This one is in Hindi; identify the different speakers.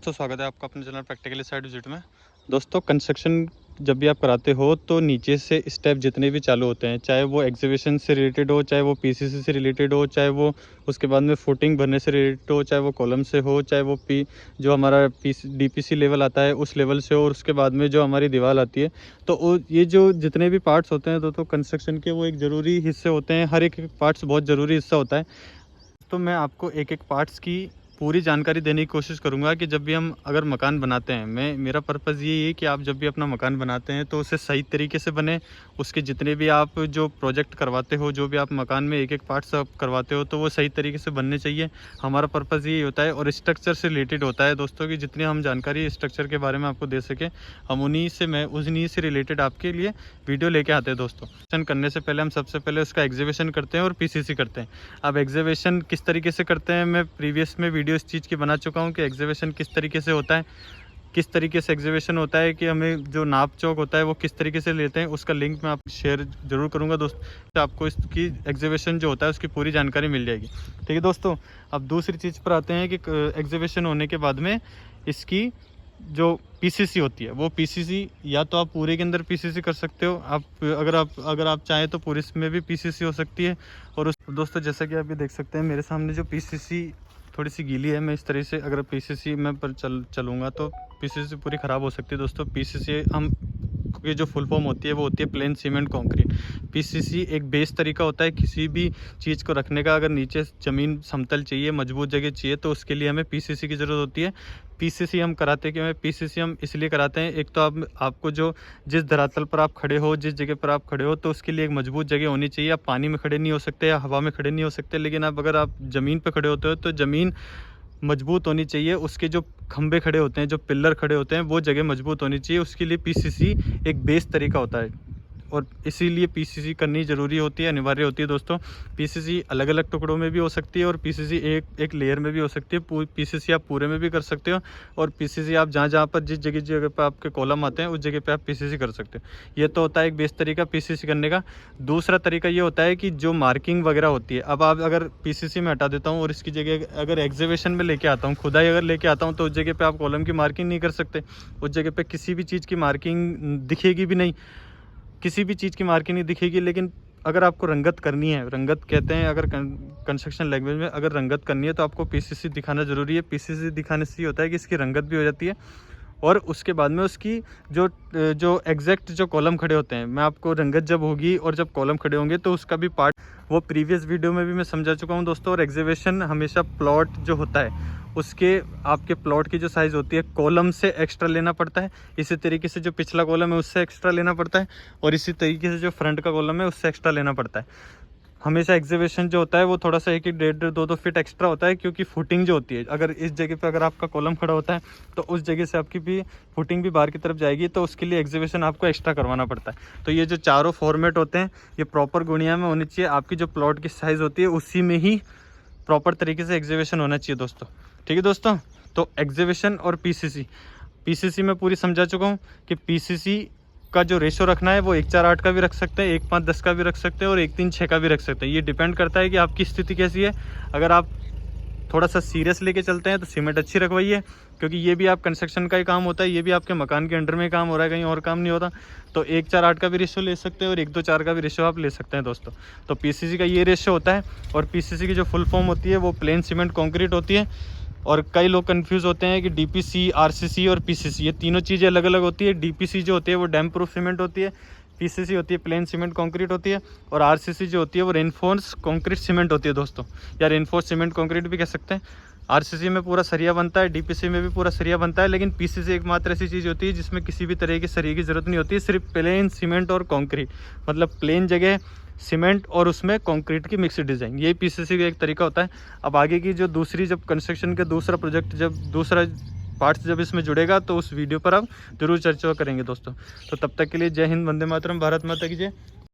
Speaker 1: तो स्वागत है आपका अपने चैनल प्रैक्टिकली साइड विजिट में। दोस्तों, कंस्ट्रक्शन जब भी आप कराते हो तो नीचे से स्टेप जितने भी चालू होते हैं, चाहे वो एग्जीबिशन से रिलेटेड हो, चाहे वो पीसीसी से रिलेटेड हो, चाहे वो उसके बाद में फुटिंग भरने से रिलेटेड हो, चाहे वो कॉलम से हो, चाहे वो जो हमारा डीपीसी लेवल आता है उस लेवल से हो, और उसके बाद में जो हमारी दीवार आती है, तो ये जो जितने भी पार्ट्स होते हैं तो कंस्ट्रक्शन के वो एक ज़रूरी हिस्से होते हैं। हर एक पार्ट्स बहुत ज़रूरी हिस्सा होता है। तो मैं आपको एक एक पार्ट्स की पूरी जानकारी देने की कोशिश करूंगा कि जब भी हम अगर मकान बनाते हैं, मेरा पर्पज़ ये है कि आप जब भी अपना मकान बनाते हैं तो उसे सही तरीके से बने। उसके जितने भी आप जो प्रोजेक्ट करवाते हो, जो भी आप मकान में एक एक पार्ट्स आप करवाते हो, तो वो सही तरीके से बनने चाहिए। हमारा पर्पज़ यही होता है और स्ट्रक्चर से रिलेटेड होता है दोस्तों, कि जितनी हम जानकारी स्ट्रक्चर के बारे में आपको दे सकें, हम उन्हीं से रिलेटेड आपके लिए वीडियो लेके आते हैं दोस्तों। करने से पहले हम सबसे पहले उसका एग्जीबिशन करते हैं और पीसीसी करते हैं। अब एग्जीबिशन किस तरीके से करते हैं, मैं प्रीवियस में वीडियो इस चीज़ की बना चुका हूं कि एग्जीबिशन किस तरीके से होता है, किस तरीके से एग्जीबिशन होता है, कि हमें जो नाप चौक होता है वो किस तरीके से लेते हैं। उसका लिंक मैं आपको शेयर जरूर करूंगा दोस्तों, तो आपको इसकी एग्जीबिशन जो होता है उसकी पूरी जानकारी मिल जाएगी। ठीक है दोस्तों, अब दूसरी चीज़ पर आते हैं कि एग्जीबिशन होने के बाद में इसकी जो पीसीसी होती है, वो पीसीसी या तो आप पूरे के अंदर पीसीसी कर सकते हो, अगर आप चाहें तो पूरे में भी पीसीसी हो सकती है। और उस दोस्तों, जैसा कि आप ये देख सकते हैं मेरे सामने जो पीसीसी थोड़ी सी गीली है, मैं इस तरह से अगर पीसीसी में पर चलूँगा तो पीसीसी पूरी ख़राब हो सकती है दोस्तों। पीसीसी हम की जो फुल फॉर्म होती है वो होती है प्लेन सीमेंट कंक्रीट। पीसीसी एक बेस तरीका होता है किसी भी चीज़ को रखने का। अगर नीचे ज़मीन समतल चाहिए, मजबूत जगह चाहिए, तो उसके लिए हमें पीसीसी की ज़रूरत होती है। पीसीसी हम कराते क्यों हैं? पीसीसी हम इसलिए कराते हैं, एक तो आपको जो जिस धरातल पर आप खड़े हो, जिस जगह पर आप खड़े हो, तो उसके लिए एक मजबूत जगह होनी चाहिए। आप पानी में खड़े नहीं हो सकते या हवा में खड़े नहीं हो सकते, लेकिन अगर आप ज़मीन पर खड़े होते हो तो ज़मीन मजबूत होनी चाहिए। उसके जो खंभे खड़े होते हैं, जो पिलर खड़े होते हैं, वो जगह मजबूत होनी चाहिए। उसके लिए पीसीसी एक बेस तरीका होता है और इसीलिए पीसीसी करनी ज़रूरी होती है, अनिवार्य होती है दोस्तों। पीसीसी अलग अलग टुकड़ों में भी हो सकती है और पीसीसी एक लेयर में भी हो सकती है। पीसीसी आप पूरे में भी कर सकते हो और पीसीसी आप जहाँ पर जिस जगह पर आपके कॉलम आते हैं उस जगह पे आप पीसीसी कर सकते हो। ये तो होता है एक बेस तरीका पीसीसी करने का। दूसरा तरीका ये होता है कि जो मार्किंग वगैरह होती है, अब आप अगर पीसीसी में हटा देता हूँ और इसकी जगह अगर एग्जीबिशन में लेके आता हूँ, खुदाई अगर लेके आता हूँ, तो उस जगह पर आप कॉलम की मार्किंग नहीं कर सकते। उस जगह पर किसी भी चीज़ की मार्किंग दिखेगी भी नहीं, किसी भी चीज़ की मार्किंग नहीं दिखेगी। लेकिन अगर आपको रंगत करनी है, रंगत कहते हैं अगर कंस्ट्रक्शन लैंग्वेज में, अगर रंगत करनी है तो आपको पीसीसी दिखाना ज़रूरी है। पीसीसी दिखाने से ये होता है कि इसकी रंगत भी हो जाती है और उसके बाद में उसकी जो एग्जैक्ट जो कॉलम खड़े होते हैं, मैं आपको रंगत जब होगी और जब कॉलम खड़े होंगे तो उसका भी पार्ट वो प्रीवियस वीडियो में भी मैं समझा चुका हूं दोस्तों। और एग्जीबिशन हमेशा प्लॉट जो होता है उसके आपके प्लॉट की जो साइज़ होती है कॉलम से एक्स्ट्रा लेना पड़ता है। इसी तरीके से जो पिछला कॉलम है उससे एक्स्ट्रा लेना पड़ता है और इसी तरीके से जो फ्रंट का कॉलम है उससे एक्स्ट्रा लेना पड़ता है। हमेशा एग्जीबिशन जो होता है वो थोड़ा सा 1 डेढ़ 2 फीट एक्स्ट्रा होता है, क्योंकि फुटिंग जो होती है, अगर इस जगह पे अगर आपका कॉलम खड़ा होता है तो उस जगह से आपकी भी फुटिंग भी बाहर की तरफ जाएगी, तो उसके लिए एग्जीबिशन आपको एक्स्ट्रा करवाना पड़ता है। तो ये जो चारों फॉर्मेट होते हैं ये प्रॉपर गुणिया में होनी चाहिए। आपकी जो प्लॉट की साइज़ होती है उसी में ही प्रॉपर तरीके से एग्जीबिशन होना चाहिए दोस्तों। ठीक है दोस्तों, तो एग्जीबिशन और पीसीसी में पूरी समझा चुका हूँ कि पीसीसी का जो रेशो रखना है वो 1:4:8 का भी रख सकते हैं, 1:5:10 का भी रख सकते हैं और 1:3:6 का भी रख सकते हैं। ये डिपेंड करता है कि आपकी स्थिति कैसी है। अगर आप थोड़ा सा सीरियस लेके चलते हैं तो सीमेंट अच्छी रखवाइए, क्योंकि ये भी आप कंस्ट्रक्शन का ही काम होता है, ये भी आपके मकान के अंडर में काम हो रहा है, कहीं और काम नहीं होता। तो 1:4:8 का भी रेशो ले सकते हैं और 1:2:4 का भी रेशो आप ले सकते हैं दोस्तों। तो पीसीसी का ये रेशो होता है और पीसीसी की जो फुल फॉर्म होती है वो प्लेन सीमेंट कॉन्क्रीट होती है। और कई लोग कंफ्यूज होते हैं कि डीपीसी, आरसीसी और पीसीसी ये तीनों चीज़ें अलग अलग होती है। डीपीसी जो होती है वो डैम प्रूफ सीमेंट होती है, पीसीसी होती है प्लेन सीमेंट कंक्रीट होती है और आरसीसी जो होती है वो रेनफोर्स कंक्रीट सीमेंट होती है दोस्तों, या रेनफोर्स सीमेंट कंक्रीट भी कह सकते हैं। आरसीसी में पूरा सरिया बनता है, डीपीसी में भी पूरा सरिया बनता है, लेकिन पीसीसी एकमात्र ऐसी चीज़ होती है जिसमें किसी भी तरह की सरिया की ज़रूरत नहीं होती, सिर्फ प्लेन सीमेंट और कंक्रीट, मतलब प्लेन जगह सीमेंट और उसमें कंक्रीट की मिक्स डिज़ाइन, ये पीसीसी का एक तरीका होता है। अब आगे की जो दूसरी, जब कंस्ट्रक्शन का दूसरा प्रोजेक्ट, जब दूसरा पार्ट्स जब इसमें जुड़ेगा तो उस वीडियो पर आप जरूर चर्चा करेंगे दोस्तों। तो तब तक के लिए जय हिंद, वंदे मातरम, भारत माता की जय।